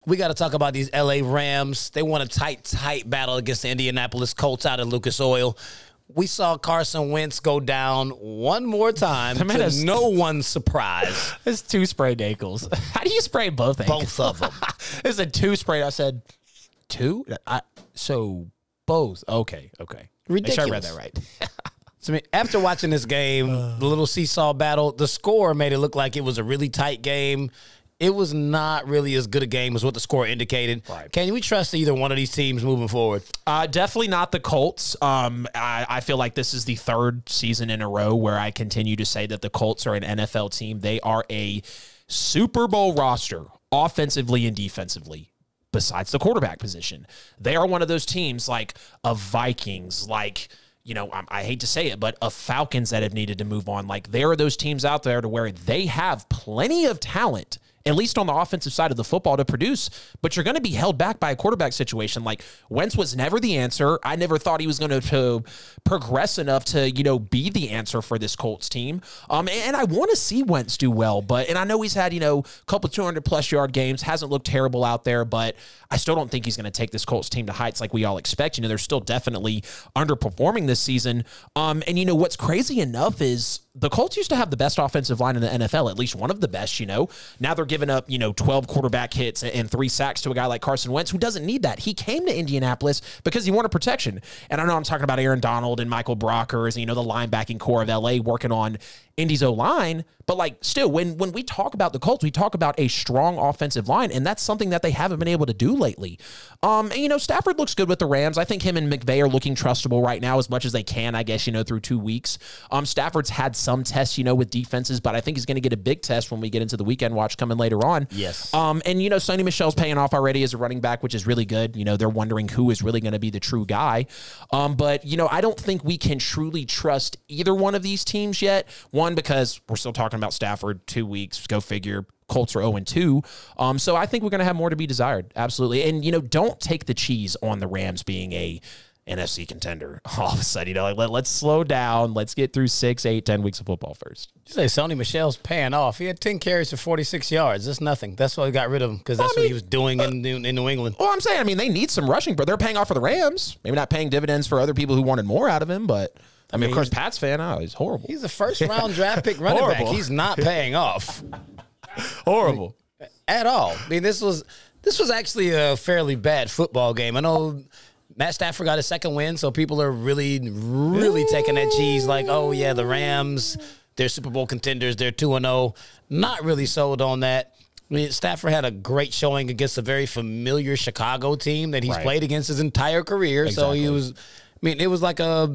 We got to talk about these L.A. Rams. They won a tight battle against the Indianapolis Colts out of Lucas Oil. We saw Carson Wentz go down one more time to no one's surprise. It's 2 sprayed ankles. How do you spray both ankles? Both of them. It's a 2 sprayed. I said 2? So both. Okay. Ridiculous. Make sure I read that right. So, I mean, after watching this game, the little seesaw battle, the score made it look like it was a really tight game. It was not really as good a game as what the score indicated. Right. Can we trust either one of these teams moving forward? Definitely not the Colts. I feel like this is the 3rd season in a row where I continue to say that the Colts are an NFL team. They are a Super Bowl roster, offensively and defensively, besides the quarterback position. They are one of those teams like a Vikings, like, you know, I hate to say it, but of Falcons that have needed to move on. Like, there are those teams out there to where they have plenty of talent, at least on the offensive side of the football, to produce, but you're going to be held back by a quarterback situation. Like, Wentz was never the answer. I never thought he was going to progress enough to, you know, be the answer for this Colts team. And I want to see Wentz do well, and I know he's had, you know, a couple 200-plus yard games, hasn't looked terrible out there, but I still don't think he's going to take this Colts team to heights like we all expect. You know, they're still definitely underperforming this season. And, you know, what's crazy enough is the Colts used to have the best offensive line in the NFL, at least one of the best, you know. Now they're giving up, you know, 12 quarterback hits and 3 sacks to a guy like Carson Wentz, who doesn't need that. He came to Indianapolis because he wanted protection. And I know I'm talking about Aaron Donald and Michael Brockers, and, you know, the linebacking core of L.A. working on Indy's O-line, but like still, when we talk about the Colts, we talk about a strong offensive line, and that's something that they haven't been able to do lately. And, you know, Stafford looks good with the Rams. I think him and McVay are looking trustable right now as much as they can, I guess, you know, through 2 weeks. Stafford's had some tests, you know, with defenses, but I think he's going to get a big test when we get into the weekend watch coming later on. Yes. And, you know, Sonny Michel's paying off already as a running back, which is really good. You know, they're wondering who is really going to be the true guy. But, you know, I don't think we can truly trust either one of these teams yet. One, because we're still talking about Stafford, 2 weeks, go figure. Colts are 0-2. So I think we're going to have more to be desired. Absolutely. And, you know, don't take the cheese on the Rams being a NFC contender all of a sudden. You know, like, let's slow down. Let's get through 6, 8, 10 weeks of football first. You say Sonny Michel's paying off. He had 10 carries for 46 yards. That's nothing. That's why we got rid of him, because that's what he was doing in New England. Well, I'm saying, I mean, they need some rushing, but they're paying off for the Rams. Maybe not paying dividends for other people who wanted more out of him, but I mean, of course, Pat's fan, he's horrible. He's a first-round draft pick running back. He's not paying off. Horrible. At all. I mean, this was actually a fairly bad football game. I know Matt Stafford got a 2nd win, so people are really taking that cheese like, oh, yeah, the Rams, they're Super Bowl contenders. They're 2-0. Not really sold on that. I mean, Stafford had a great showing against a very familiar Chicago team that he's played against his entire career. Exactly. So he was, I mean, it was like a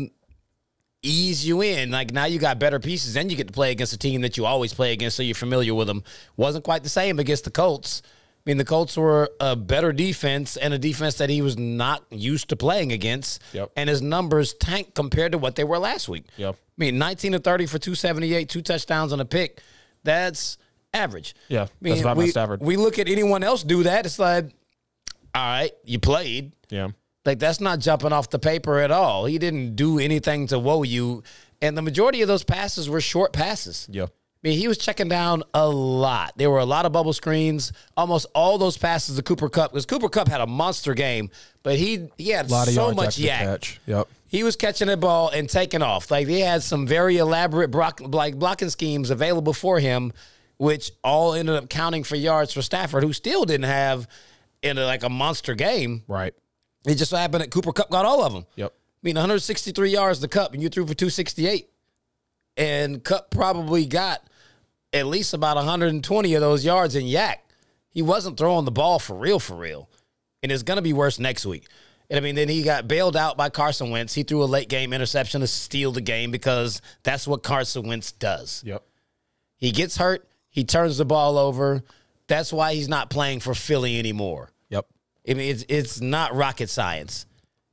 ease you in. Like, now you got better pieces, and you get to play against a team that you always play against, so you're familiar with them. Wasn't quite the same against the Colts. I mean, the Colts were a better defense, and a defense that he was not used to playing against. Yep. And his numbers tanked compared to what they were last week. Yep. I mean, 19 of 30 for 278, 2 touchdowns and a pick. That's average. Yeah, I mean, that's about Matt Stafford. We look at anyone else do that, it's like, all right, you played. Yeah. Like, that's not jumping off the paper at all. He didn't do anything to woe you. And the majority of those passes were short passes. Yeah. I mean, he was checking down a lot. There were a lot of bubble screens. Almost all those passes to Cooper Kupp, because Cooper Kupp had a monster game, but he had so much yak. Yep. He was catching the ball and taking off. Like, they had some very elaborate blocking schemes available for him, which all ended up counting for yards for Stafford, who still didn't have like a monster game. Right. It just so happened that Cooper Kupp got all of them. Yep. I mean, 163 yards to Kupp, and you threw for 268. And Kupp probably got at least about 120 of those yards in yak. He wasn't throwing the ball for real. And it's going to be worse next week. And, I mean, then he got bailed out by Carson Wentz. He threw a late-game interception to steal the game, because that's what Carson Wentz does. Yep. He gets hurt. He turns the ball over. That's why he's not playing for Philly anymore. Yep. I mean, it's not rocket science.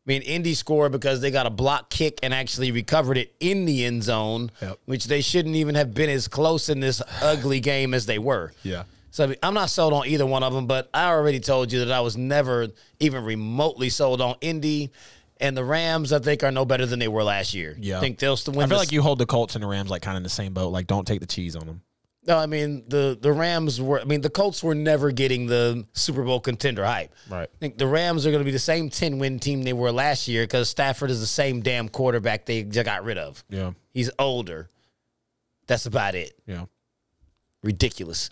I mean, Indy scored because they got a block kick and actually recovered it in the end zone, which they shouldn't even have been as close in this ugly game as they were. Yeah. So, I mean, I'm not sold on either one of them, but I already told you that I was never even remotely sold on Indy. And the Rams, I think, are no better than they were last year. Yeah. I think they'll still win. I feel like you hold the Colts and the Rams like kind of in the same boat. Like, don't take the cheese on them. No, I mean, the Rams were, I mean, the Colts were never getting the Super Bowl contender hype. Right. I think the Rams are going to be the same 10-win team they were last year because Stafford is the same damn quarterback they just got rid of. Yeah. He's older. That's about it. Yeah. Ridiculous.